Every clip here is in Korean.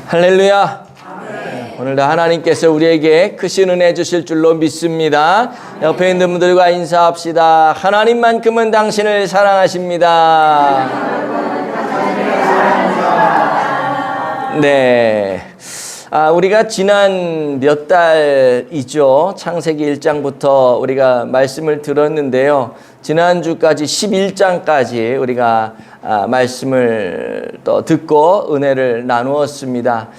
할렐루야. 오늘도 하나님께서 우리에게 크신 은혜 주실 줄로 믿습니다. 옆에 있는 분들과 인사합시다. 하나님만큼은 당신을 사랑하십니다. 네. 우리가 지난 몇 달이죠. 창세기 1장부터 우리가 말씀을 들었는데요. 지난주까지 11장까지 우리가 말씀을 또 듣고 은혜를 나누었습니다.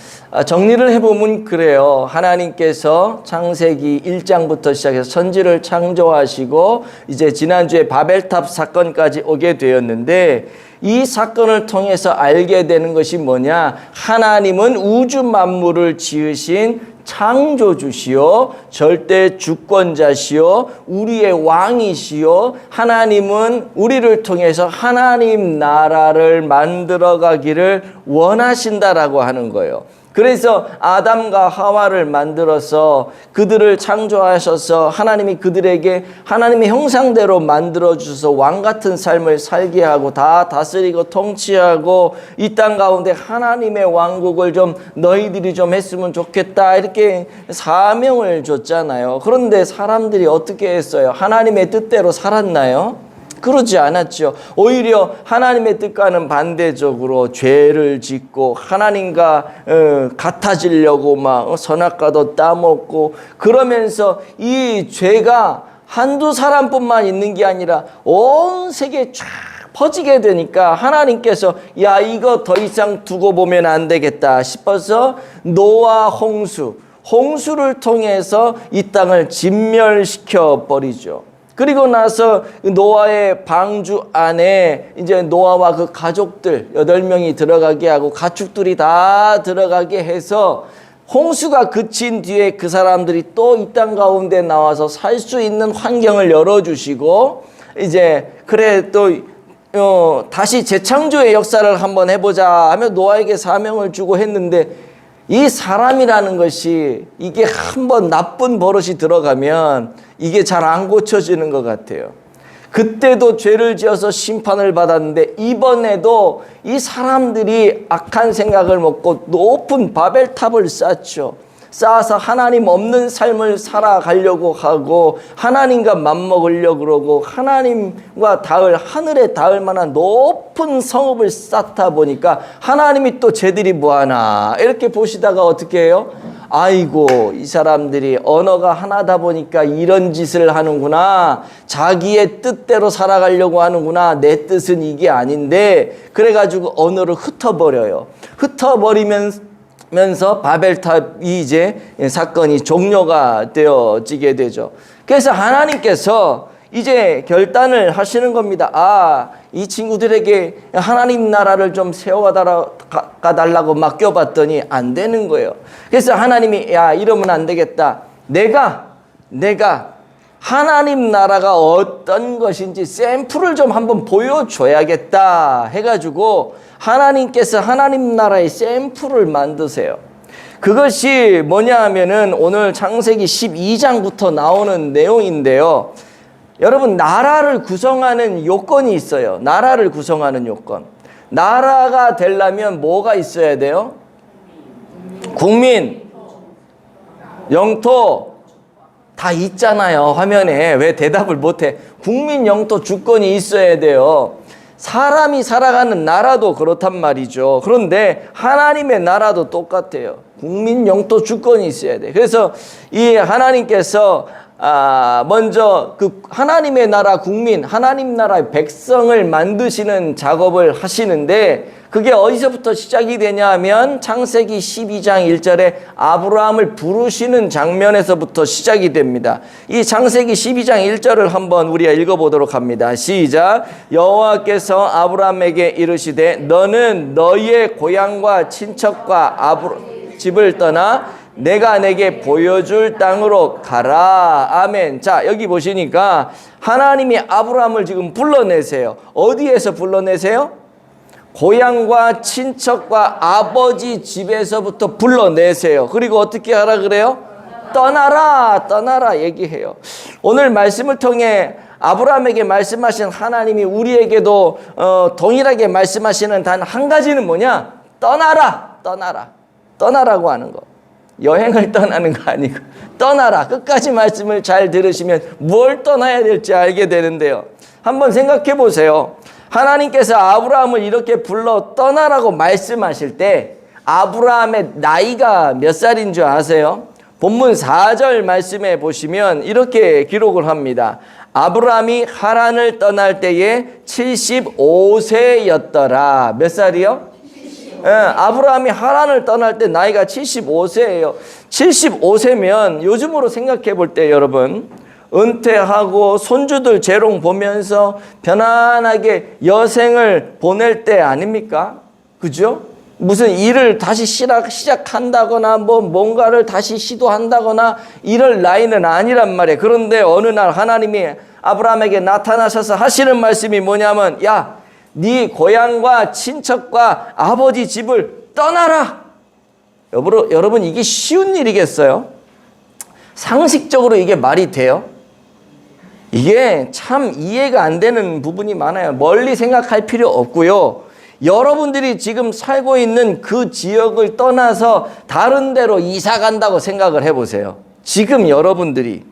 정리를 해보면 그래요. 하나님께서 창세기 1장부터 시작해서 천지를 창조하시고 이제 지난주에 바벨탑 사건까지 오게 되었는데, 이 사건을 통해서 알게 되는 것이 뭐냐? 하나님은 우주 만물을 지으신 창조주시오, 절대 주권자시오, 우리의 왕이시오. 하나님은 우리를 통해서 하나님 나라를 만들어 가기를 원하신다라고 하는 거예요. 그래서 아담과 하와를 만들어서 그들을 창조하셔서 하나님이 그들에게 하나님의 형상대로 만들어 주셔서 왕 같은 삶을 살게 하고 다 다스리고 통치하고 이 땅 가운데 하나님의 왕국을 좀 너희들이 좀 했으면 좋겠다, 이렇게 사명을 줬잖아요. 그런데 사람들이 어떻게 했어요? 하나님의 뜻대로 살았나요? 그러지 않았죠. 오히려 하나님의 뜻과는 반대적으로 죄를 짓고 하나님과 같아지려고 막 선악과도 따먹고, 그러면서 이 죄가 한두 사람뿐만 있는 게 아니라 온 세계에 쫙 퍼지게 되니까 하나님께서 야, 이거 더 이상 두고 보면 안 되겠다 싶어서 노아 홍수를 통해서 이 땅을 진멸시켜 버리죠. 그리고 나서 노아의 방주 안에 이제 노아와 그 가족들 8명이 들어가게 하고 가축들이 다 들어가게 해서 홍수가 그친 뒤에 그 사람들이 또 이 땅 가운데 나와서 살 수 있는 환경을 열어주시고, 이제 그래 또 다시 재창조의 역사를 한번 해보자 하며 노아에게 사명을 주고 했는데, 이 사람이라는 것이 이게 한번 나쁜 버릇이 들어가면 이게 잘 안 고쳐지는 것 같아요. 그때도 죄를 지어서 심판을 받았는데 이번에도 이 사람들이 악한 생각을 먹고 높은 바벨탑을 쌓죠. 쌓아서 하나님 없는 삶을 살아가려고 하고 하나님과 맞먹으려고 그러고 하나님과 하늘에 닿을 만한 높은 성읍을 쌓다 보니까 하나님이 또 쟤들이 뭐하나 이렇게 보시다가 어떻게 해요? 아이고, 이 사람들이 언어가 하나다 보니까 이런 짓을 하는구나, 자기의 뜻대로 살아가려고 하는구나, 내 뜻은 이게 아닌데, 그래가지고 언어를 흩어버려요. 흩어버리면서 바벨탑이 이제 사건이 종료가 되어지게 되죠. 그래서 하나님께서 이제 결단을 하시는 겁니다. 이 친구들에게 하나님 나라를 좀 세워가달라고 맡겨봤더니 안 되는 거예요. 그래서 하나님이 야, 이러면 안 되겠다. 내가 하나님 나라가 어떤 것인지 샘플을 좀 한번 보여줘야겠다 해가지고 하나님께서 하나님 나라의 샘플을 만드세요. 그것이 뭐냐 하면은 오늘 창세기 12장부터 나오는 내용인데요. 여러분, 나라를 구성하는 요건이 있어요. 나라를 구성하는 요건. 나라가 되려면 뭐가 있어야 돼요? 국민, 영토 다 있잖아요. 화면에 왜 대답을 못해? 국민, 영토, 주권이 있어야 돼요. 사람이 살아가는 나라도 그렇단 말이죠. 그런데 하나님의 나라도 똑같아요. 국민, 영토, 주권이 있어야 돼. 그래서 이 하나님께서 먼저 그 하나님의 나라 국민, 하나님 나라의 백성을 만드시는 작업을 하시는데, 그게 어디서부터 시작이 되냐 하면 창세기 12장 1절에 아브라함을 부르시는 장면에서부터 시작이 됩니다. 이 창세기 12장 1절을 한번 우리가 읽어보도록 합니다. 시작. 여호와께서 아브라함에게 이르시되 너는 너희의 고향과 친척과 집을 떠나 내가 내게 보여줄 땅으로 가라. 아멘. 자, 여기 보시니까 하나님이 아브라함을 지금 불러내세요. 어디에서 불러내세요? 고향과 친척과 아버지 집에서부터 불러내세요. 그리고 어떻게 하라 그래요? 떠나라 얘기해요. 오늘 말씀을 통해 아브라함에게 말씀하신 하나님이 우리에게도 동일하게 말씀하시는 단 한 가지는 뭐냐? 떠나라. 떠나라고 하는 거. 여행을 떠나는 거 아니고 떠나라. 끝까지 말씀을 잘 들으시면 뭘 떠나야 될지 알게 되는데요. 한번 생각해 보세요. 하나님께서 아브라함을 이렇게 불러 떠나라고 말씀하실 때 아브라함의 나이가 몇 살인 줄 아세요? 본문 4절 말씀에 보시면 이렇게 기록을 합니다. 아브라함이 하란을 떠날 때에 75세였더라. 몇 살이요? 아브라함이 하란을 떠날 때 나이가 75세예요. 75세면 요즘으로 생각해 볼 때 여러분 은퇴하고 손주들 재롱 보면서 편안하게 여생을 보낼 때 아닙니까? 그죠? 무슨 일을 다시 시작한다거나 뭔가를 다시 시도한다거나 이럴 나이는 아니란 말이에요. 그런데 어느 날 하나님이 아브라함에게 나타나셔서 하시는 말씀이 뭐냐면 야, 네 고향과 친척과 아버지 집을 떠나라. 여러분 이게 쉬운 일이겠어요? 상식적으로 이게 말이 돼요? 이게 참 이해가 안 되는 부분이 많아요. 멀리 생각할 필요 없고요. 여러분들이 지금 살고 있는 그 지역을 떠나서 다른 데로 이사 간다고 생각을 해보세요. 지금 여러분들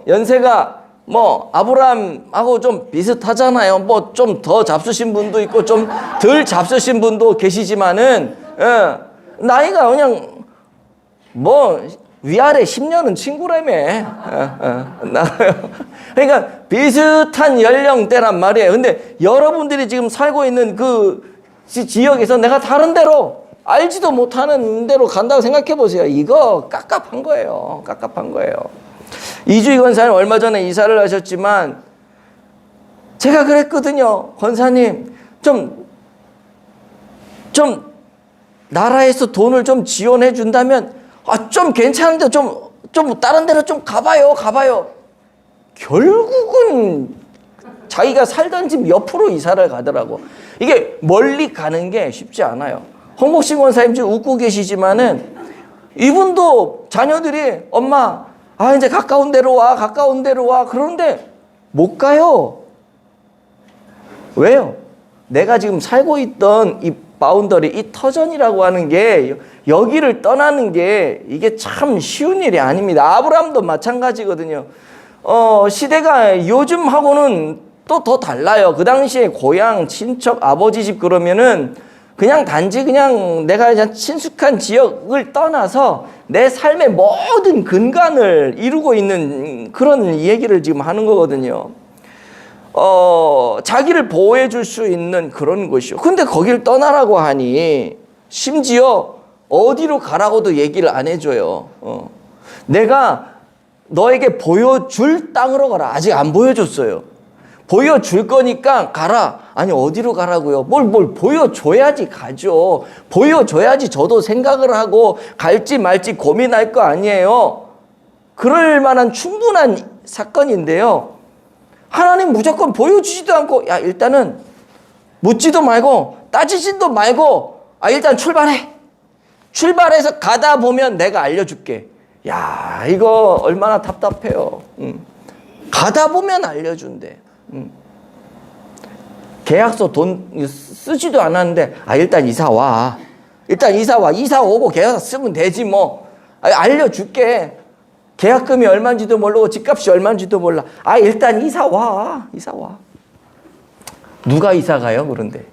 연세가 아브라함하고 좀 비슷하잖아요. 좀 더 잡수신 분도 있고 좀 덜 잡수신 분도 계시지만은 나이가 그냥 위아래 10년은 친구라며. 그러니까 비슷한 연령대란 말이에요. 근데 여러분들이 지금 살고 있는 그 지역에서 내가 다른 데로 알지도 못하는 데로 간다고 생각해 보세요. 이거 깝깝한 거예요. 깝깝한 거예요. 이주희 권사님 얼마 전에 이사를 하셨지만 제가 그랬거든요. 권사님 좀 나라에서 돈을 좀 지원해 준다면 좀 괜찮은데 좀 다른 데로 좀 가봐요. 결국은 자기가 살던 집 옆으로 이사를 가더라고. 이게 멀리 가는 게 쉽지 않아요. 홍복신 권사님 지금 웃고 계시지만은 이분도 자녀들이 엄마 이제 가까운 데로 와. 그런데 못 가요. 왜요? 내가 지금 살고 있던 이 바운더리, 이 터전이라고 하는 게 여기를 떠나는 게 이게 참 쉬운 일이 아닙니다. 아브라함도 마찬가지거든요. 시대가 요즘하고는 또 더 달라요. 그 당시에 고향, 친척, 아버지 집 그러면은 단지 내가 그냥 친숙한 지역을 떠나서 내 삶의 모든 근간을 이루고 있는 그런 얘기를 지금 하는 거거든요. 자기를 보호해 줄 수 있는 그런 곳이요. 근데 거길 떠나라고 하니 심지어 어디로 가라고도 얘기를 안 해줘요. 내가 너에게 보여줄 땅으로 가라. 아직 안 보여줬어요. 보여줄 거니까 가라. 아니 어디로 가라고요? 뭘 보여줘야지 가죠. 보여줘야지 저도 생각을 하고 갈지 말지 고민할 거 아니에요. 그럴 만한 충분한 사건인데요. 하나님 무조건 보여주지도 않고 일단은 묻지도 말고 따지지도 말고 일단 출발해서 가다 보면 내가 알려줄게. 이거 얼마나 답답해요. 가다 보면 알려준대. 계약서 돈 쓰지도 않았는데 일단 이사 와. 이사 오고 계약서 쓰면 되지 뭐. 알려줄게. 계약금이 얼마인지도 모르고 집값이 얼마인지도 몰라. 일단 이사 와. 누가 이사 가요? 그런데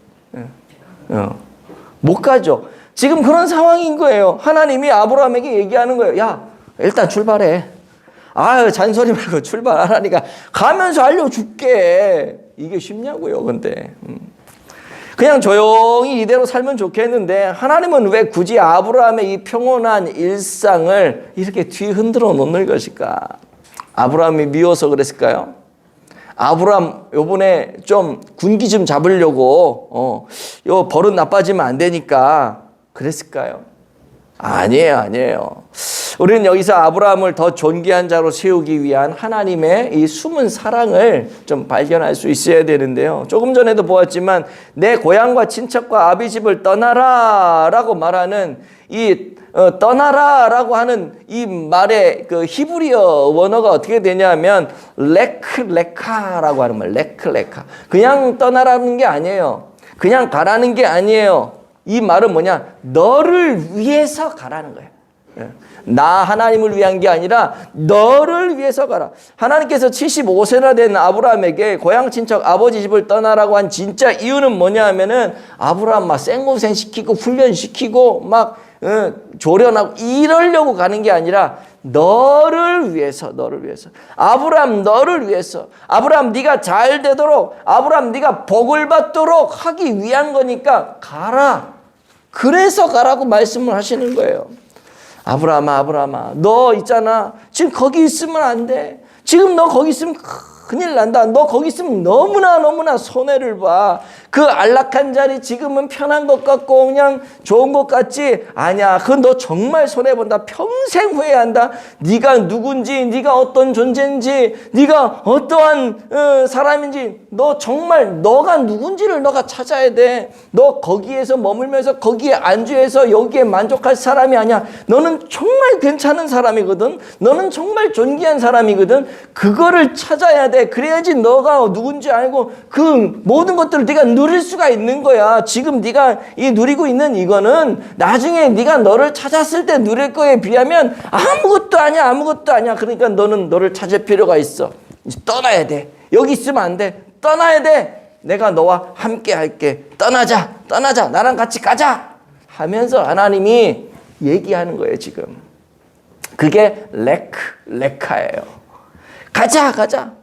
못 가죠. 지금 그런 상황인 거예요. 하나님이 아브라함에게 얘기하는 거예요. 야, 일단 출발해. 잔소리 말고 출발하라니까 가면서 알려줄게. 이게 쉽냐고요, 근데. 그냥 조용히 이대로 살면 좋겠는데 하나님은 왜 굳이 아브라함의 이 평온한 일상을 이렇게 뒤흔들어 놓는 것일까? 아브라함이 미워서 그랬을까요? 아브라함 요번에 좀 군기 좀 잡으려고 요 버릇 나빠지면 안 되니까 그랬을까요? 아니에요. 우리는 여기서 아브라함을 더 존귀한 자로 세우기 위한 하나님의 이 숨은 사랑을 좀 발견할 수 있어야 되는데요. 조금 전에도 보았지만 내 고향과 친척과 아비 집을 떠나라 라고 말하는 이 떠나라라고 하는 이 말의 그 히브리어 원어가 어떻게 되냐면 레크레카라고 하는 말. 레크레카. 그냥 떠나라는 게 아니에요. 그냥 가라는 게 아니에요. 이 말은 뭐냐? 너를 위해서 가라는 거예요. 나 하나님을 위한 게 아니라 너를 위해서 가라. 하나님께서 75세나 된 아브라함에게 고향 친척 아버지 집을 떠나라고 한 진짜 이유는 뭐냐 하면은 아브라함 막 생고생 시키고 훈련시키고 막 조련하고 이러려고 가는 게 아니라 너를 위해서, 너를 위해서. 아브라함 너를 위해서. 아브라함 네가 잘 되도록, 아브라함 네가 복을 받도록 하기 위한 거니까 가라. 그래서 가라고 말씀을 하시는 거예요. 아브라함아, 아브라함아, 너 있잖아. 지금 거기 있으면 안 돼. 지금 너 거기 있으면 큰일 난다. 너 거기 있으면 너무나 손해를 봐. 그 안락한 자리 지금은 편한 것 같고 그냥 좋은 것 같지? 아니야. 그건 너 정말 손해본다. 평생 후회한다. 네가 누군지, 네가 어떤 존재인지, 네가 어떠한 사람인지 너 정말 너가 누군지를 너가 찾아야 돼. 너 거기에서 머물면서 거기에 안주해서 여기에 만족할 사람이 아니야. 너는 정말 괜찮은 사람이거든. 너는 정말 존귀한 사람이거든. 그거를 찾아야 돼. 그래야지 너가 누군지 알고 그 모든 것들을 네가 누릴 수가 있는 거야. 지금 네가 이 누리고 있는 이거는 나중에 네가 너를 찾았을 때 누릴 거에 비하면 아무것도 아니야. 아무것도 아니야. 그러니까 너는 너를 찾을 필요가 있어. 이제 떠나야 돼. 여기 있으면 안 돼. 떠나야 돼. 내가 너와 함께 할게. 떠나자. 떠나자. 나랑 같이 가자. 하면서 하나님이 얘기하는 거예요, 지금. 그게 레카예요. 가자.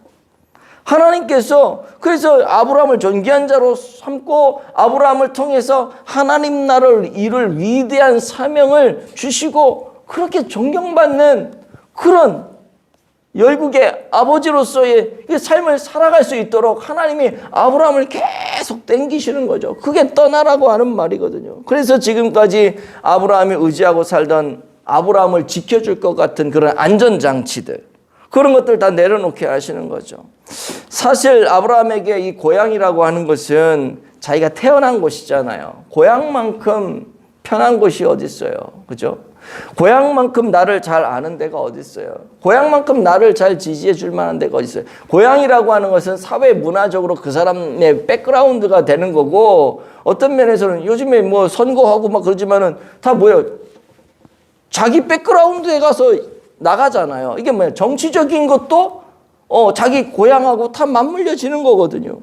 하나님께서 그래서 아브라함을 존귀한 자로 삼고 아브라함을 통해서 하나님 나라를 이룰 위대한 사명을 주시고 그렇게 존경받는 그런 열국의 아버지로서의 삶을 살아갈 수 있도록 하나님이 아브라함을 계속 땡기시는 거죠. 그게 떠나라고 하는 말이거든요. 그래서 지금까지 아브라함이 의지하고 살던 아브라함을 지켜줄 것 같은 그런 안전장치들, 그런 것들 다 내려놓게 하시는 거죠. 사실 아브라함에게 이 고향이라고 하는 것은 자기가 태어난 곳이잖아요. 고향만큼 편한 곳이 어디 있어요? 그죠? 고향만큼 나를 잘 아는 데가 어디 있어요? 고향만큼 나를 잘 지지해 줄 만한 데가 어디 있어요? 고향이라고 하는 것은 사회 문화적으로 그 사람의 백그라운드가 되는 거고, 어떤 면에서는 요즘에 뭐 선거하고 막 그러지만은 다 뭐예요? 자기 백그라운드에 가서 나가잖아요. 이게 뭐예요? 정치적인 것도 자기 고향하고 다 맞물려지는 거거든요.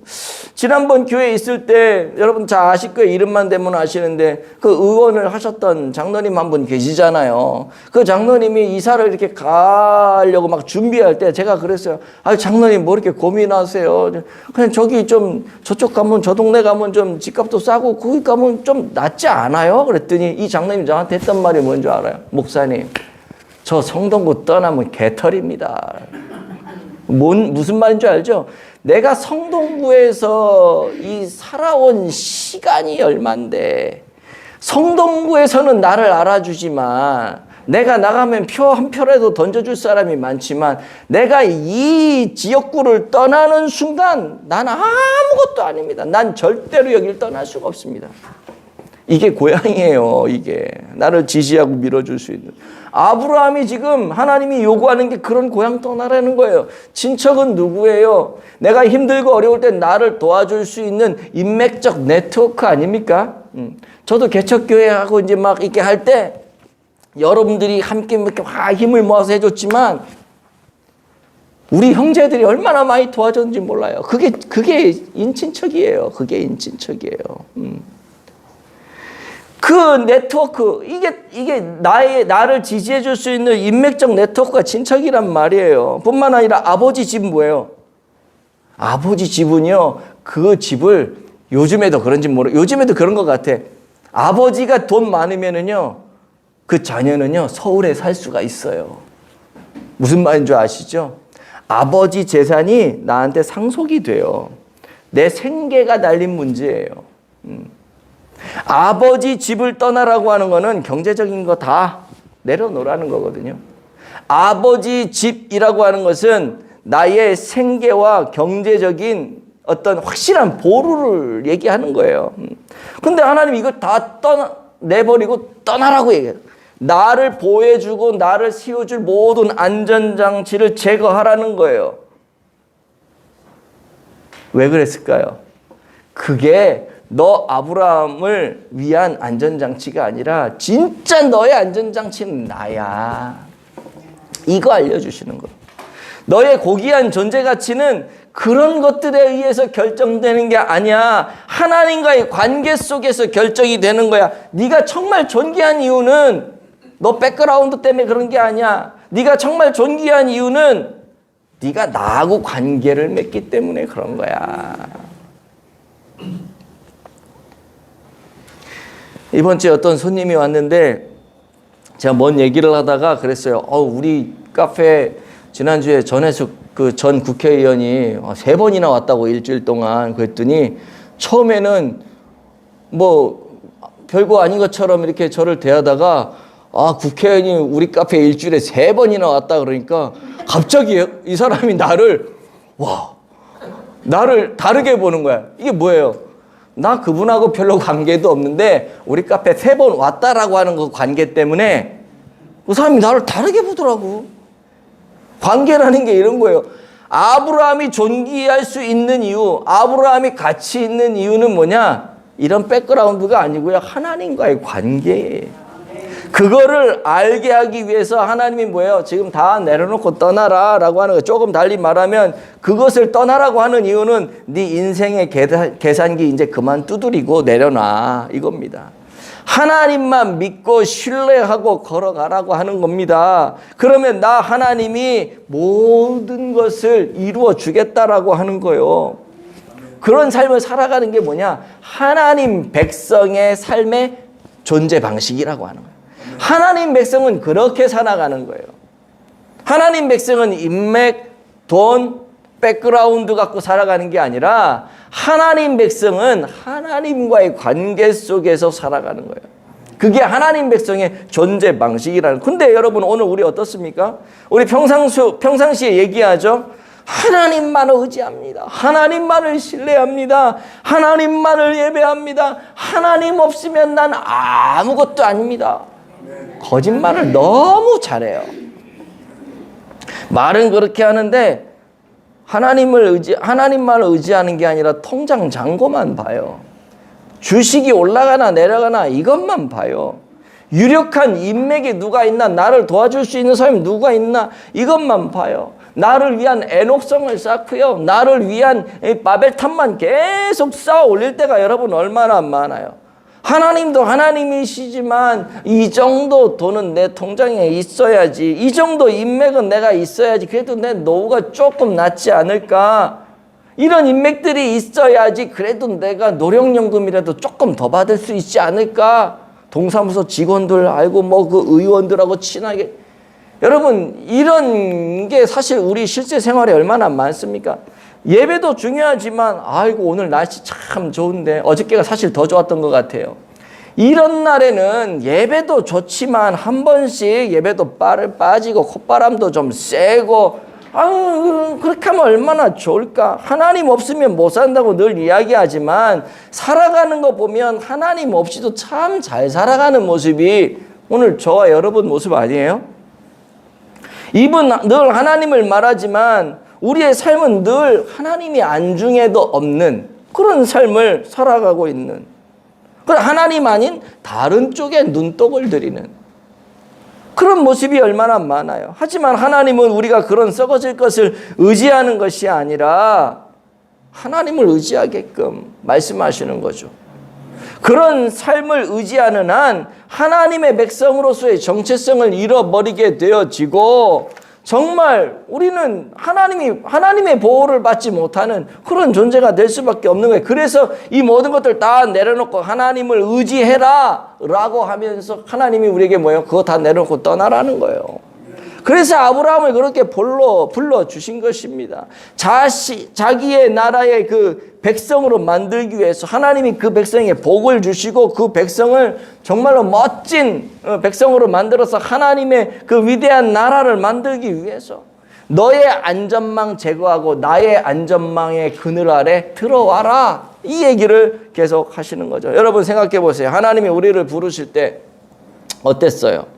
지난번 교회에 있을 때 여러분 잘 아실 거예요. 이름만 대면 아시는데 그 의원을 하셨던 장로님 한 분 계시잖아요. 그 장로님이 이사를 이렇게 가려고 막 준비할 때 제가 그랬어요. 아, 장로님 뭐 이렇게 고민하세요? 그냥 저기 좀 저쪽 가면 저 동네 가면 좀 집값도 싸고 거기 가면 좀 낫지 않아요? 그랬더니 이 장로님 저한테 했던 말이 뭔지 알아요? 목사님, 저 성동구 떠나면 개털입니다. 무슨 말인 줄 알죠? 내가 성동구에서 이 살아온 시간이 얼만데, 성동구에서는 나를 알아주지만, 내가 나가면 표 한 표라도 던져줄 사람이 많지만, 내가 이 지역구를 떠나는 순간, 난 아무것도 아닙니다. 난 절대로 여길 떠날 수가 없습니다. 이게 고향이에요. 이게 나를 지지하고 밀어줄 수 있는. 아브라함이 지금 하나님이 요구하는 게 그런 고향 떠나라는 거예요. 친척은 누구예요? 내가 힘들고 어려울 때 나를 도와줄 수 있는 인맥적 네트워크 아닙니까? 저도 개척교회하고 이제 막 이렇게 할 때 여러분들이 함께 이렇게 힘을 모아서 해줬지만 우리 형제들이 얼마나 많이 도와줬는지 몰라요. 그게 인친척이에요. 그게 인친척이에요. 그 네트워크, 이게 나를 지지해 줄 수 있는 인맥적 네트워크가 친척이란 말이에요. 뿐만 아니라 아버지 집은 뭐예요? 아버지 집은요, 그 집을 요즘에도 그런지 요즘에도 그런 것 같아. 아버지가 돈 많으면은요, 그 자녀는요, 서울에 살 수가 있어요. 무슨 말인 줄 아시죠? 아버지 재산이 나한테 상속이 돼요. 내 생계가 달린 문제예요. 아버지 집을 떠나라고 하는 거는 경제적인 거 다 내려놓으라는 거거든요. 아버지 집이라고 하는 것은 나의 생계와 경제적인 어떤 확실한 보루를 얘기하는 거예요. 근데 하나님 이걸 다 내버리고 떠나라고 얘기해요. 나를 보호해주고 나를 세워줄 모든 안전장치를 제거하라는 거예요. 왜 그랬을까요? 그게 너 아브라함을 위한 안전장치가 아니라 진짜 너의 안전장치는 나야. 이거 알려주시는 거예요. 너의 고귀한 존재 가치는 그런 것들에 의해서 결정되는 게 아니야. 하나님과의 관계 속에서 결정이 되는 거야. 네가 정말 존귀한 이유는 너 백그라운드 때문에 그런 게 아니야. 네가 정말 존귀한 이유는 네가 나하고 관계를 맺기 때문에 그런 거야. 이번 주에 어떤 손님이 왔는데 제가 뭔 얘기를 하다가 그랬어요. 우리 카페 지난주에 전해숙 그 전 국회의원이 3번이나 왔다고 일주일 동안. 그랬더니 처음에는 뭐 별거 아닌 것처럼 이렇게 저를 대하다가 국회의원이 우리 카페에 일주일에 3번이나 왔다 그러니까 갑자기 이 사람이 나를 다르게 보는 거야. 이게 뭐예요? 나 그분하고 별로 관계도 없는데 우리 카페 3번 왔다라고 하는 그 관계 때문에 그 사람이 나를 다르게 보더라고. 관계라는 게 이런 거예요. 아브라함이 존귀할 수 있는 이유, 아브라함이 가치 있는 이유는 뭐냐? 이런 백그라운드가 아니고요. 하나님과의 관계예요. 그거를 알게 하기 위해서 하나님이 뭐예요? 지금 다 내려놓고 떠나라 라고 하는 거. 조금 달리 말하면 그것을 떠나라고 하는 이유는 네 인생의 계산기 이제 그만 두드리고 내려놔 이겁니다. 하나님만 믿고 신뢰하고 걸어가라고 하는 겁니다. 그러면 나 하나님이 모든 것을 이루어 주겠다라고 하는 거예요. 그런 삶을 살아가는 게 뭐냐? 하나님 백성의 삶의 존재 방식이라고 하는 거예요. 하나님 백성은 그렇게 살아가는 거예요. 하나님 백성은 인맥, 돈, 백그라운드 갖고 살아가는 게 아니라 하나님 백성은 하나님과의 관계 속에서 살아가는 거예요. 그게 하나님 백성의 존재 방식이라는. 근데 여러분 오늘 우리 어떻습니까? 우리 평상시에 얘기하죠. 하나님만을 의지합니다. 하나님만을 신뢰합니다. 하나님만을 예배합니다. 하나님 없으면 난 아무것도 아닙니다. 거짓말을 너무 잘해요. 말은 그렇게 하는데 하나님만을 의지하는 게 아니라 통장 잔고만 봐요. 주식이 올라가나 내려가나 이것만 봐요. 유력한 인맥이 누가 있나, 나를 도와줄 수 있는 사람이 누가 있나 이것만 봐요. 나를 위한 애녹성을 쌓고요. 나를 위한 바벨탑만 계속 쌓아 올릴 때가 여러분 얼마나 많아요. 하나님도 하나님이시지만 이 정도 돈은 내 통장에 있어야지, 이 정도 인맥은 내가 있어야지, 그래도 내 노후가 조금 낫지 않을까, 이런 인맥들이 있어야지 그래도 내가 노령연금이라도 조금 더 받을 수 있지 않을까, 동사무소 직원들 알고 뭐 그 의원들하고 친하게. 여러분 이런 게 사실 우리 실제 생활에 얼마나 많습니까? 예배도 중요하지만 아이고 오늘 날씨 참 좋은데, 어저께가 사실 더 좋았던 것 같아요. 이런 날에는 예배도 좋지만 한 번씩 예배도 빠지고 콧바람도 좀 쐬고, 그렇게 하면 얼마나 좋을까. 하나님 없으면 못 산다고 늘 이야기하지만 살아가는 거 보면 하나님 없이도 참 잘 살아가는 모습이 오늘 저와 여러분 모습 아니에요? 입은 늘 하나님을 말하지만 우리의 삶은 늘 하나님이 안중에도 없는 그런 삶을 살아가고 있는, 하나님 아닌 다른 쪽에 눈독을 들이는 그런 모습이 얼마나 많아요. 하지만 하나님은 우리가 그런 썩어질 것을 의지하는 것이 아니라 하나님을 의지하게끔 말씀하시는 거죠. 그런 삶을 의지하는 한 하나님의 백성으로서의 정체성을 잃어버리게 되어지고, 정말 우리는 하나님의 보호를 받지 못하는 그런 존재가 될 수밖에 없는 거예요. 그래서 이 모든 것들 다 내려놓고 하나님을 의지해라 라고 하면서 하나님이 우리에게 뭐예요? 그거 다 내려놓고 떠나라는 거예요. 그래서 아브라함을 그렇게 불러주신 것입니다. 자기의 나라의 그 백성으로 만들기 위해서 하나님이 그 백성에게 복을 주시고 그 백성을 정말로 멋진 백성으로 만들어서 하나님의 그 위대한 나라를 만들기 위해서 너의 안전망 제거하고 나의 안전망의 그늘 아래 들어와라, 이 얘기를 계속 하시는 거죠. 여러분 생각해 보세요. 하나님이 우리를 부르실 때 어땠어요?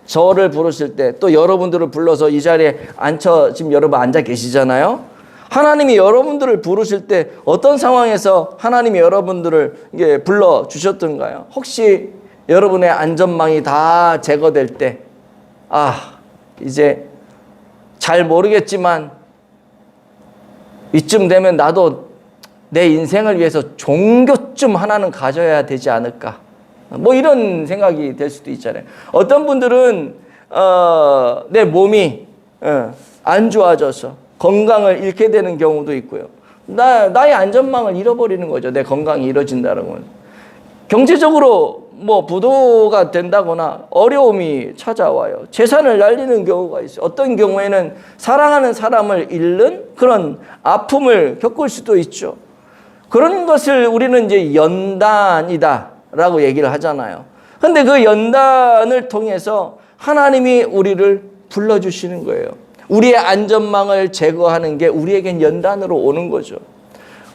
저를 부르실 때, 또 여러분들을 불러서 이 자리에 지금 여러분 앉아 계시잖아요. 하나님이 여러분들을 부르실 때 어떤 상황에서 하나님이 여러분들을 이게 불러 주셨던가요? 혹시 여러분의 안전망이 다 제거될 때, 이제 잘 모르겠지만 이쯤 되면 나도 내 인생을 위해서 종교쯤 하나는 가져야 되지 않을까? 뭐 이런 생각이 될 수도 있잖아요. 어떤 분들은 내 몸이 안 좋아져서 건강을 잃게 되는 경우도 있고요. 나의 안전망을 잃어버리는 거죠. 내 건강이 잃어진다는 건. 경제적으로 뭐 부도가 된다거나 어려움이 찾아와요. 재산을 날리는 경우가 있어요. 어떤 경우에는 사랑하는 사람을 잃는 그런 아픔을 겪을 수도 있죠. 그런 것을 우리는 이제 연단이다라고 얘기를 하잖아요. 근데 그 연단을 통해서 하나님이 우리를 불러주시는 거예요. 우리의 안전망을 제거하는 게 우리에겐 연단으로 오는 거죠.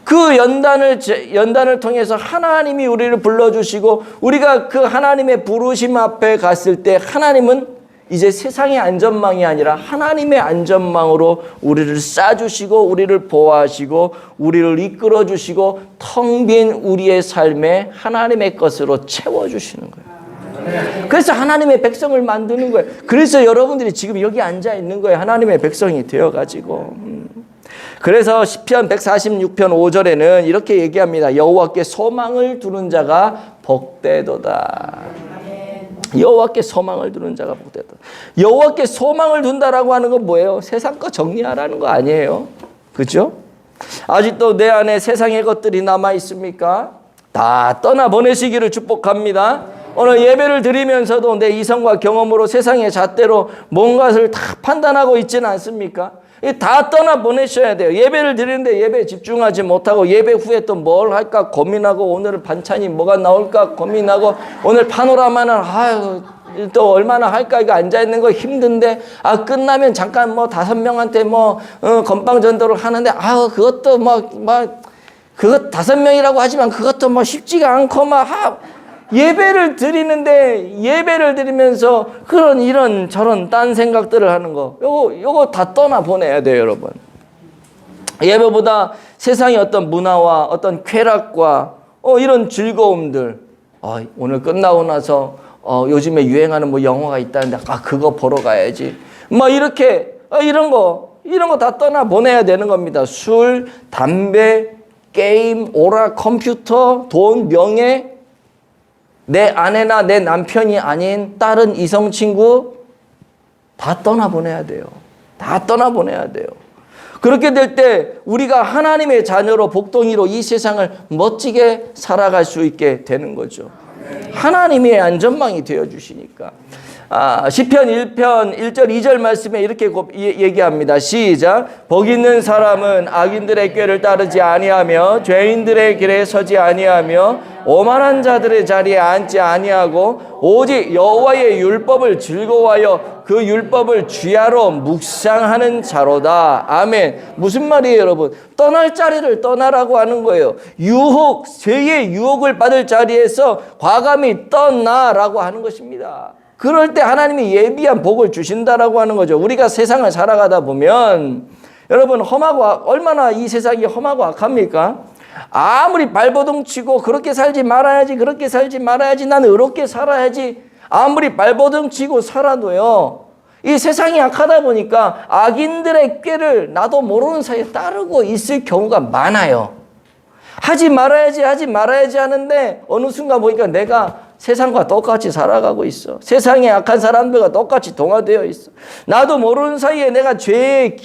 그 연단을 통해서 하나님이 우리를 불러주시고 우리가 그 하나님의 부르심 앞에 갔을 때 하나님은 이제 세상의 안전망이 아니라 하나님의 안전망으로 우리를 싸주시고 우리를 보호하시고 우리를 이끌어주시고 텅 빈 우리의 삶에 하나님의 것으로 채워주시는 거예요. 그래서 하나님의 백성을 만드는 거예요. 그래서 여러분들이 지금 여기 앉아 있는 거예요. 하나님의 백성이 되어가지고. 그래서 시편 146편 5절에는 이렇게 얘기합니다. 여호와께 소망을 두는 자가 복되도다. 여호와께 소망을 두는 자가 복되도다. 여호와께 소망을 둔다라고 하는 건 뭐예요? 세상 거 정리하라는 거 아니에요. 그죠? 아직도 내 안에 세상의 것들이 남아 있습니까? 다 떠나보내시기를 축복합니다. 오늘 예배를 드리면서도 내 이성과 경험으로 세상의 잣대로 뭔가를 다 판단하고 있지는 않습니까? 다 떠나보내셔야 돼요. 예배를 드리는데 예배에 집중하지 못하고 예배 후에 또 뭘 할까 고민하고 오늘 반찬이 뭐가 나올까 고민하고 오늘 파노라마는 또 얼마나 할까 이거 앉아있는 거 힘든데 끝나면 잠깐 뭐 5명한테 건빵 전도를 하는데 그것도 그것 5명이라고 하지만 그것도 쉽지가 않고 예배를 드리는데 예배를 드리면서 이런 저런 딴 생각들을 하는 거 요거 다 떠나보내야 돼요, 여러분. 예배보다 세상의 어떤 문화와 어떤 쾌락과 이런 즐거움들 오늘 끝나고 나서 요즘에 유행하는 영화가 있다는데 그거 보러 가야지 이렇게 이런 거 다 떠나보내야 되는 겁니다. 술, 담배, 게임, 오락, 컴퓨터, 돈, 명예, 내 아내나 내 남편이 아닌 다른 이성 친구 다 떠나보내야 돼요. 다 떠나보내야 돼요. 그렇게 될 때 우리가 하나님의 자녀로 복덩이로 이 세상을 멋지게 살아갈 수 있게 되는 거죠. 하나님의 안전망이 되어주시니까. 시편 1편 1절 2절 말씀에 이렇게 얘기합니다. 시작. 복 있는 사람은 악인들의 꾀를 따르지 아니하며 죄인들의 길에 서지 아니하며 오만한 자들의 자리에 앉지 아니하고 오직 여호와의 율법을 즐거워하여 그 율법을 주야로 묵상하는 자로다. 아멘. 무슨 말이에요, 여러분? 떠날 자리를 떠나라고 하는 거예요. 죄의 유혹을 받을 자리에서 과감히 떠나라고 하는 것입니다. 그럴 때 하나님이 예비한 복을 주신다라고 하는 거죠. 우리가 세상을 살아가다 보면 여러분 얼마나 이 세상이 험하고 악합니까? 아무리 발버둥 치고 그렇게 살지 말아야지 나는 의롭게 살아야지 아무리 발버둥 치고 살아도요 이 세상이 악하다 보니까 악인들의 꾀를 나도 모르는 사이에 따르고 있을 경우가 많아요. 하지 말아야지 하는데 어느 순간 보니까 내가 세상과 똑같이 살아가고 있어. 세상에 악한 사람들과 똑같이 동화되어 있어. 나도 모르는 사이에 내가 죄악의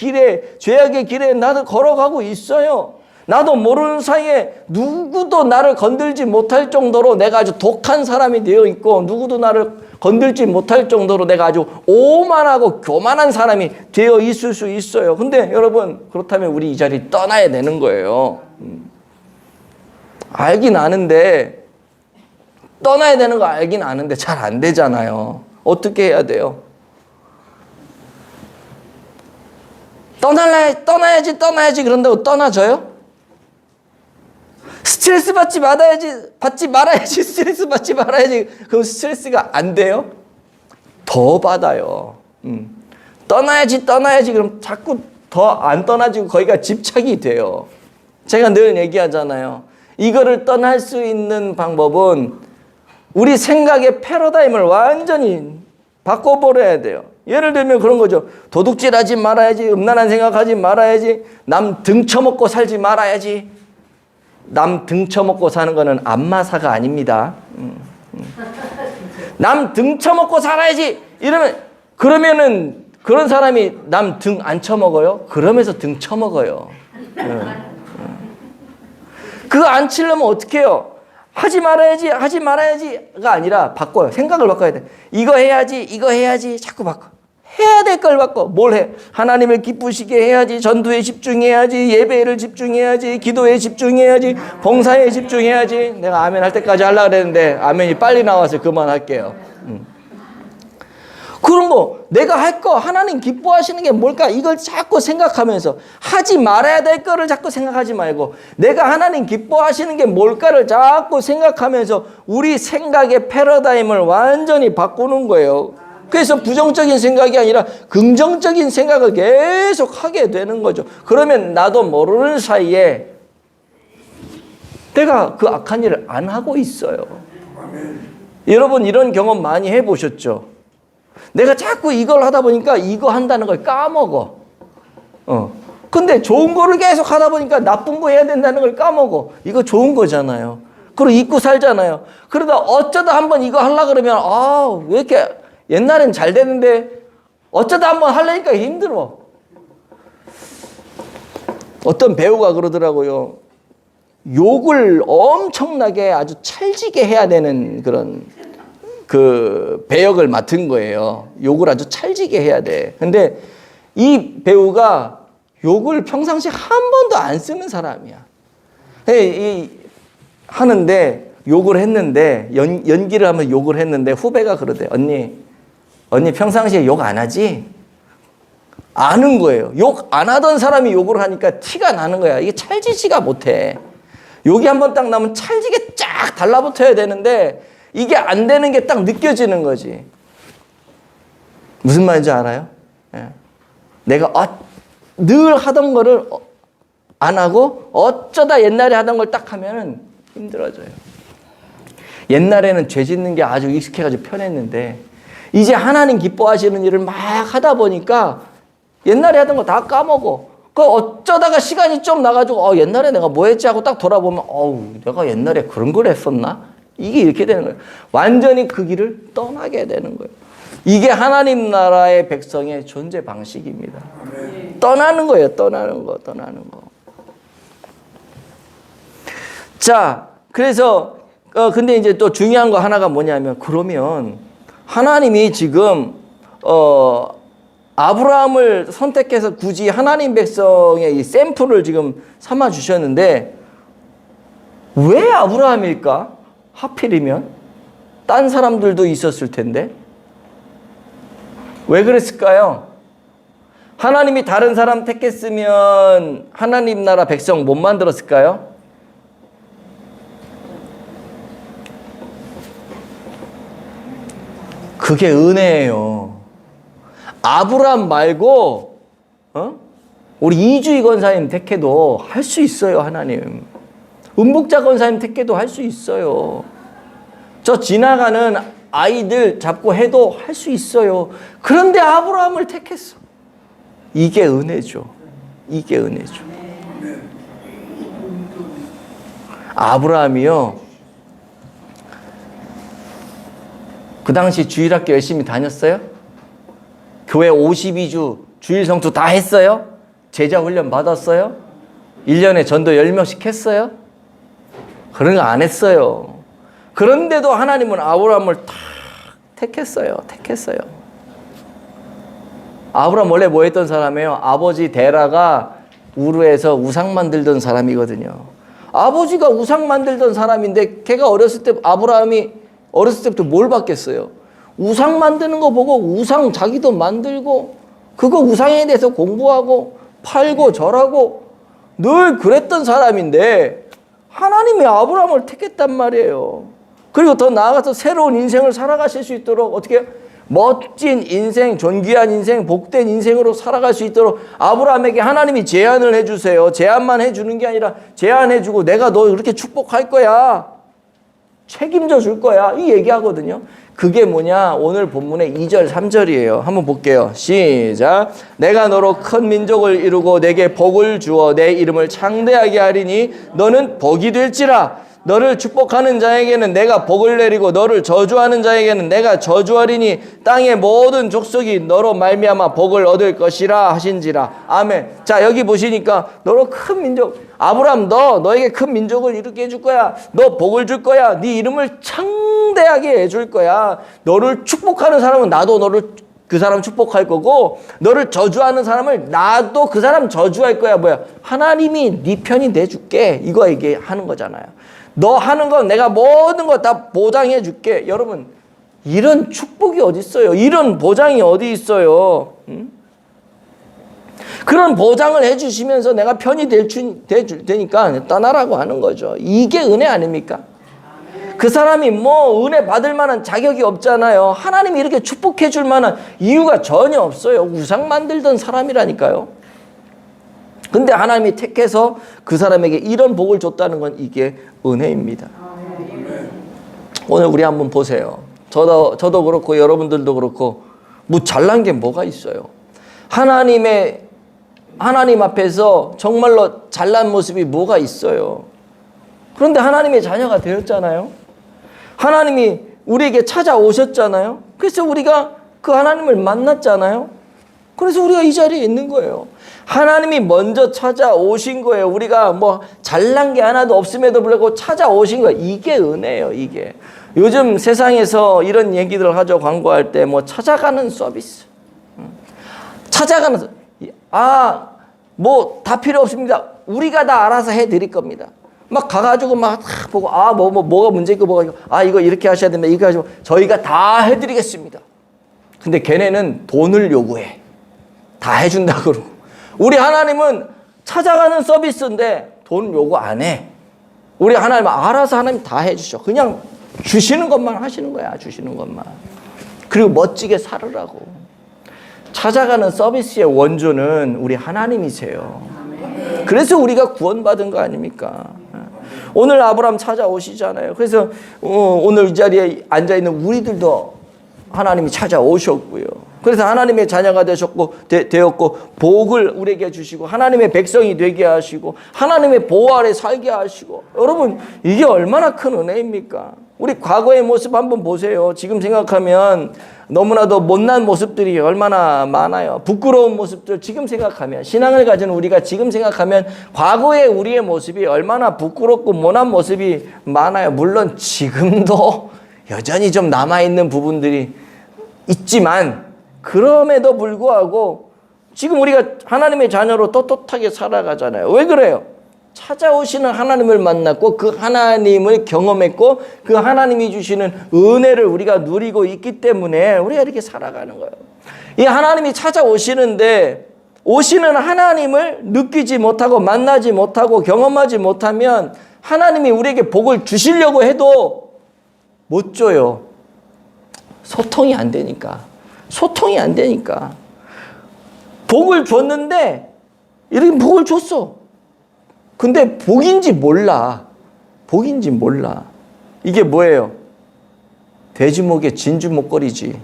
길에 나도 걸어가고 있어요. 나도 모르는 사이에 누구도 나를 건들지 못할 정도로 내가 아주 독한 사람이 되어 있고 누구도 나를 건들지 못할 정도로 내가 아주 오만하고 교만한 사람이 되어 있을 수 있어요. 근데 여러분 그렇다면 우리 이 자리 떠나야 되는 거예요. 알긴 아는데 떠나야 되는 거 알긴 아는데 잘 안 되잖아요. 어떻게 해야 돼요? 떠나야지 그런다고 떠나져요? 스트레스 받지 말아야지 스트레스 받지 말아야지 그럼 스트레스가 안 돼요? 더 받아요. 떠나야지 그럼 자꾸 더 안 떠나지고 거기가 집착이 돼요. 제가 늘 얘기하잖아요. 이거를 떠날 수 있는 방법은 우리 생각의 패러다임을 완전히 바꿔버려야 돼요. 예를 들면 그런 거죠. 도둑질하지 말아야지. 음란한 생각하지 말아야지. 남 등쳐먹고 살지 말아야지. 남 등쳐먹고 사는 거는 안마사가 아닙니다. 남 등쳐먹고 살아야지. 그러면은 그런 사람이 남 등 안 쳐먹어요? 그러면서 등 쳐먹어요. 그거 안 치려면 어떻게 해요? 하지 말아야지가 아니라 바꿔요. 생각을 바꿔야 돼. 이거 해야지. 자꾸 바꿔. 해야 될 걸 바꿔. 뭘 해? 하나님을 기쁘시게 해야지. 전도에 집중해야지. 예배를 집중해야지. 기도에 집중해야지. 봉사에 집중해야지. 내가 아멘 할 때까지 하려고 그랬는데 아멘이 빨리 나와서 그만할게요. 그런 거 내가 할 거 하나님 기뻐하시는 게 뭘까? 이걸 자꾸 생각하면서 하지 말아야 될 거를 자꾸 생각하지 말고 내가 하나님 기뻐하시는 게 뭘까를 자꾸 생각하면서 우리 생각의 패러다임을 완전히 바꾸는 거예요. 그래서 부정적인 생각이 아니라 긍정적인 생각을 계속 하게 되는 거죠. 그러면 나도 모르는 사이에 내가 그 악한 일을 안 하고 있어요. 여러분 이런 경험 많이 해보셨죠? 내가 자꾸 이걸 하다 보니까 이거 한다는 걸 까먹어. 근데 좋은 거를 계속 하다 보니까 나쁜 거 해야 된다는 걸 까먹어. 이거 좋은 거잖아요. 그리고 잊고 살잖아요. 그러다 어쩌다 한번 이거 하려고 그러면 왜 이렇게 옛날엔 잘 되는데 어쩌다 한번 하려니까 힘들어. 어떤 배우가 그러더라고요. 욕을 엄청나게 아주 찰지게 해야 되는 그런 그 배역을 맡은 거예요. 욕을 아주 찰지게 해야 돼. 근데 이 배우가 욕을 평상시에 한 번도 안 쓰는 사람이야. 하는데 욕을 했는데 연기를 하면 욕을 했는데 후배가 그러대. 언니 평상시에 욕 안 하지? 아는 거예요. 욕 안 하던 사람이 욕을 하니까 티가 나는 거야. 이게 찰지지가 못해. 욕이 한 번 딱 나면 찰지게 쫙 달라붙어야 되는데 이게 안 되는 게 딱 느껴지는 거지. 무슨 말인지 알아요? 내가 늘 하던 거를 안 하고 어쩌다 옛날에 하던 걸 딱 하면은 힘들어져요. 옛날에는 죄 짓는 게 아주 익숙해가지고 편했는데 이제 하나님 기뻐하시는 일을 막 하다 보니까 옛날에 하던 거 다 까먹어. 그 어쩌다가 시간이 좀 나가지고 옛날에 내가 뭐 했지 하고 딱 돌아보면 내가 옛날에 그런 걸 했었나? 이게 이렇게 되는 거예요. 완전히 그 길을 떠나게 되는 거예요. 이게 하나님 나라의 백성의 존재 방식입니다. 떠나는 거예요. 떠나는 거. 자, 그래서 근데 이제 또 중요한 거 하나가 뭐냐면 그러면 하나님이 지금 아브라함을 선택해서 굳이 하나님 백성의 이 샘플을 지금 삼아 주셨는데 왜 아브라함일까? 하필이면 딴 사람들도 있었을 텐데 왜 그랬을까요? 하나님이 다른 사람 택했으면 하나님 나라 백성 못 만들었을까요? 그게 은혜예요. 아브라함 말고 우리 이주희 권사님 택해도 할 수 있어요. 하나님. 은복자 권사님 택해도 할 수 있어요. 저 지나가는 아이들 잡고 해도 할 수 있어요. 그런데 아브라함을 택했어. 이게 은혜죠. 이게 은혜죠. 아브라함이요. 그 당시 주일학교 열심히 다녔어요? 교회 52주 주일 성수 다 했어요? 제자 훈련 받았어요? 1년에 전도 10명씩 했어요? 그런 거 안 했어요. 그런데도 하나님은 아브라함을 다 택했어요. 아브라함 원래 뭐 했던 사람이에요? 아버지 데라가 우르에서 우상 만들던 사람이거든요. 아버지가 우상 만들던 사람인데 걔가 아브라함이 어렸을 때부터 뭘 봤겠어요? 우상 만드는 거 보고 우상 자기도 만들고 그거 우상에 대해서 공부하고 팔고 절하고 늘 그랬던 사람인데 하나님이 아브라함을 택했단 말이에요. 그리고 더 나아가서 새로운 인생을 살아가실 수 있도록 어떻게 멋진 인생, 존귀한 인생, 복된 인생으로 살아갈 수 있도록 아브라함에게 하나님이 제안을 해주세요. 제안만 해주는 게 아니라 제안해주고 내가 너 이렇게 축복할 거야. 책임져 줄 거야. 이 얘기하거든요. 그게 뭐냐? 오늘 본문의 2절, 3절이에요. 한번 볼게요. 시작. 내가 너로 큰 민족을 이루고 내게 복을 주어 내 이름을 창대하게 하리니 너는 복이 될지라. 너를 축복하는 자에게는 내가 복을 내리고 너를 저주하는 자에게는 내가 저주하리니 땅의 모든 족속이 너로 말미암아 복을 얻을 것이라 하신지라. 아멘. 자, 여기 보시니까 너로 큰 민족, 아브라함 너에게 큰 민족을 이루게 해줄 거야. 너 복을 줄 거야. 네 이름을 창대하게 해줄 거야. 너를 축복하는 사람은 나도 그 사람 축복할 거고, 너를 저주하는 사람을 나도 그 사람 저주할 거야. 뭐야? 하나님이 네 편이 돼줄게. 이거 얘기하는 거잖아요. 너 하는 건 내가 모든 거 다 보장해 줄게. 여러분, 이런 축복이 어디 있어요? 이런 보장이 어디 있어요? 응? 그런 보장을 해주시면서 내가 편이 될 테니까 떠나라고 하는 거죠. 이게 은혜 아닙니까? 그 사람이 뭐 은혜 받을 만한 자격이 없잖아요. 하나님이 이렇게 축복해 줄 만한 이유가 전혀 없어요. 우상 만들던 사람이라니까요. 근데 하나님이 택해서 그 사람에게 이런 복을 줬다는 건 이게 은혜입니다. 오늘 우리 한번 보세요. 저도 그렇고 여러분들도 그렇고 뭐 잘난 게 뭐가 있어요. 하나님 앞에서 정말로 잘난 모습이 뭐가 있어요. 그런데 하나님의 자녀가 되었잖아요. 하나님이 우리에게 찾아오셨잖아요. 그래서 우리가 그 하나님을 만났잖아요. 그래서 우리가 이 자리에 있는 거예요. 하나님이 먼저 찾아오신 거예요. 우리가 뭐 잘난 게 하나도 없음에도 불구하고 찾아오신 거예요. 이게 은혜예요, 이게. 요즘 세상에서 이런 얘기들 하죠. 광고할 때 뭐 찾아가는 서비스. 찾아가는, 뭐 다 필요 없습니다. 우리가 다 알아서 해드릴 겁니다. 막 가가지고 막 보고, 뭐가 문제 있고 뭐가 있고, 이거 이렇게 하셔야 됩니다. 이거 하시고, 저희가 다 해드리겠습니다. 근데 걔네는 돈을 요구해. 다 해준다 그러고. 우리 하나님은 찾아가는 서비스인데 돈 요구 안 해. 우리 하나님은 알아서 하나님 다 해주셔. 그냥 주시는 것만 하시는 거야. 주시는 것만. 그리고 멋지게 살으라고. 찾아가는 서비스의 원조는 우리 하나님이세요. 그래서 우리가 구원받은 거 아닙니까? 오늘 아브라함 찾아오시잖아요. 그래서 오늘 이 자리에 앉아있는 우리들도 하나님이 찾아오셨고요. 그래서 하나님의 자녀가 되었고 복을 우리에게 주시고 하나님의 백성이 되게 하시고 하나님의 보호 아래 살게 하시고. 여러분, 이게 얼마나 큰 은혜입니까? 우리 과거의 모습 한번 보세요. 지금 생각하면 너무나도 못난 모습들이 얼마나 많아요. 부끄러운 모습들 지금 생각하면, 신앙을 가진 우리가 지금 생각하면 과거의 우리의 모습이 얼마나 부끄럽고 못난 모습이 많아요. 물론 지금도 여전히 좀 남아있는 부분들이 있지만 그럼에도 불구하고 지금 우리가 하나님의 자녀로 떳떳하게 살아가잖아요. 왜 그래요? 찾아오시는 하나님을 만났고 그 하나님을 경험했고 그 하나님이 주시는 은혜를 우리가 누리고 있기 때문에 우리가 이렇게 살아가는 거예요. 이 하나님이 찾아오시는데 오시는 하나님을 느끼지 못하고 만나지 못하고 경험하지 못하면 하나님이 우리에게 복을 주시려고 해도 못 줘요. 소통이 안 되니까. 복을 줬는데 이렇게 복을 줬어. 근데 복인지 몰라. 이게 뭐예요? 돼지 목에 진주 목걸이지.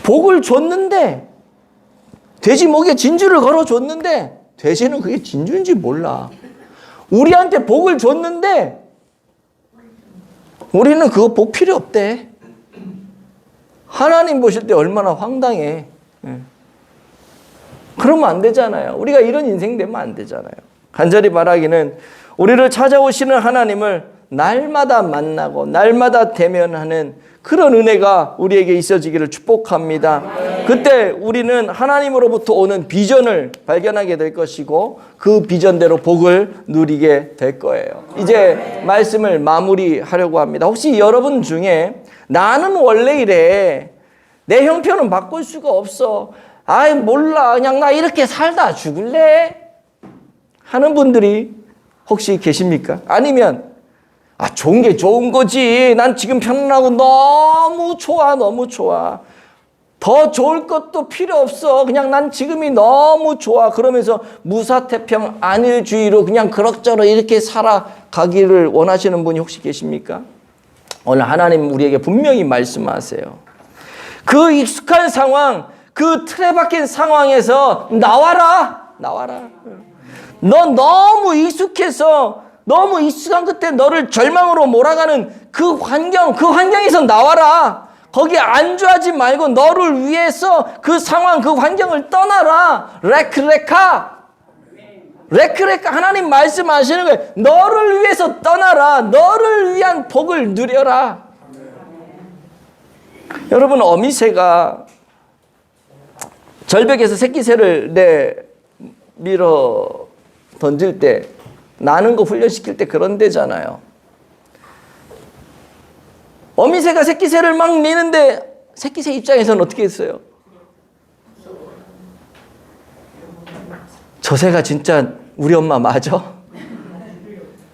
복을 줬는데 돼지 목에 진주를 걸어줬는데 돼지는 그게 진주인지 몰라. 우리한테 복을 줬는데 우리는 그거 복 필요 없대. 하나님 보실 때 얼마나 황당해. 그러면 안 되잖아요. 우리가 이런 인생 되면 안 되잖아요. 간절히 바라기는 우리를 찾아오시는 하나님을 날마다 만나고 날마다 대면하는 그런 은혜가 우리에게 있어지기를 축복합니다. 그때 우리는 하나님으로부터 오는 비전을 발견하게 될 것이고 그 비전대로 복을 누리게 될 거예요. 이제 말씀을 마무리하려고 합니다. 혹시 여러분 중에 나는 원래 이래, 내 형편은 바꿀 수가 없어, 몰라, 그냥 나 이렇게 살다 죽을래 하는 분들이 혹시 계십니까? 아니면 좋은 게 좋은 거지. 난 지금 편안하고 너무 좋아, 너무 좋아. 더 좋을 것도 필요 없어. 그냥 난 지금이 너무 좋아. 그러면서 무사태평 안일주의로 그냥 그럭저럭 이렇게 살아가기를 원하시는 분이 혹시 계십니까? 오늘 하나님 우리에게 분명히 말씀하세요. 그 익숙한 상황, 그 틀에 박힌 상황에서 나와라. 너 너무 익숙해서 너무 익숙한 끝에 너를 절망으로 몰아가는 그 환경에서 나와라. 거기 안주하지 말고 너를 위해서 그 상황, 그 환경을 떠나라. 레크레카. 하나님 말씀하시는 거예요. 너를 위해서 떠나라. 너를 위한 복을 누려라. 여러분, 어미새가 절벽에서 새끼새를 밀어 던질 때, 나는 거 훈련시킬 때 그런 데잖아요. 어미새가 새끼새를 막 미는데 새끼새 입장에서는 어떻게 했어요? 저 새가 진짜 우리 엄마 맞아?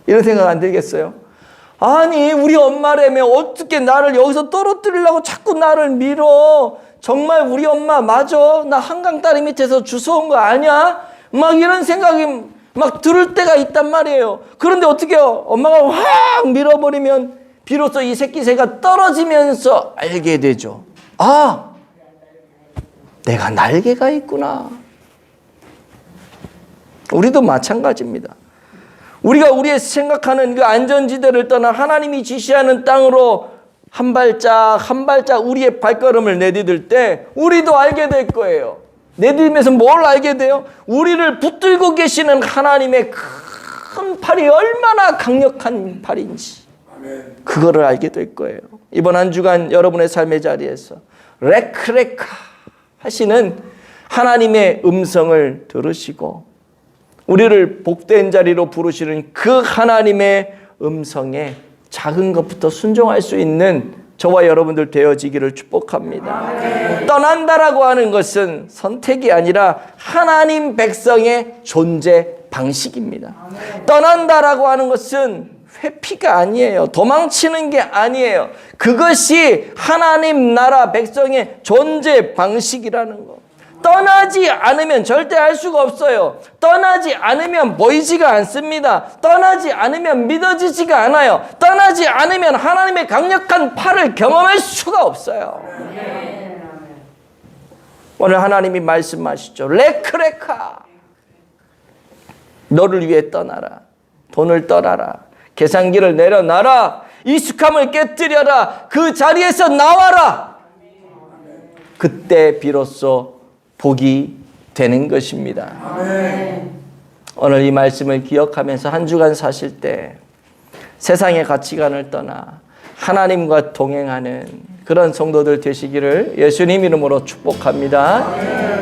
이런 생각 안 들겠어요? 아니, 우리 엄마라며 어떻게 나를 여기서 떨어뜨리려고 자꾸 나를 밀어? 정말 우리 엄마 맞아? 나 한강 다리 밑에서 주워온 거 아니야? 막 이런 생각이 막 들을 때가 있단 말이에요. 그런데 어떻게 해요? 엄마가 확 밀어버리면 비로소 이 새끼새가 떨어지면서 알게 되죠. 아, 내가 날개가 있구나. 우리도 마찬가지입니다. 우리가 우리의 생각하는 그 안전지대를 떠나 하나님이 지시하는 땅으로 한 발짝 한 발짝 우리의 발걸음을 내디딜 때 우리도 알게 될 거예요. 내디디면서 뭘 알게 돼요? 우리를 붙들고 계시는 하나님의 큰 팔이 얼마나 강력한 팔인지 그거를 알게 될 거예요. 이번 한 주간 여러분의 삶의 자리에서 레크레카 하시는 하나님의 음성을 들으시고 우리를 복된 자리로 부르시는 그 하나님의 음성에 작은 것부터 순종할 수 있는 저와 여러분들 되어지기를 축복합니다. 떠난다라고 하는 것은 선택이 아니라 하나님 백성의 존재 방식입니다. 떠난다라고 하는 것은 회피가 아니에요. 도망치는 게 아니에요. 그것이 하나님 나라 백성의 존재 방식이라는 거. 떠나지 않으면 절대 할 수가 없어요. 떠나지 않으면 보이지가 않습니다. 떠나지 않으면 믿어지지가 않아요. 떠나지 않으면 하나님의 강력한 팔을 경험할 수가 없어요. 오늘 하나님이 말씀하시죠. 레크레카. 너를 위해 떠나라. 돈을 떠나라. 계산기를 내려놔라. 익숙함을 깨뜨려라. 그 자리에서 나와라. 그때 비로소 복이 되는 것입니다. 아멘. 오늘 이 말씀을 기억하면서 한 주간 사실 때 세상의 가치관을 떠나 하나님과 동행하는 그런 성도들 되시기를 예수님 이름으로 축복합니다. 아멘.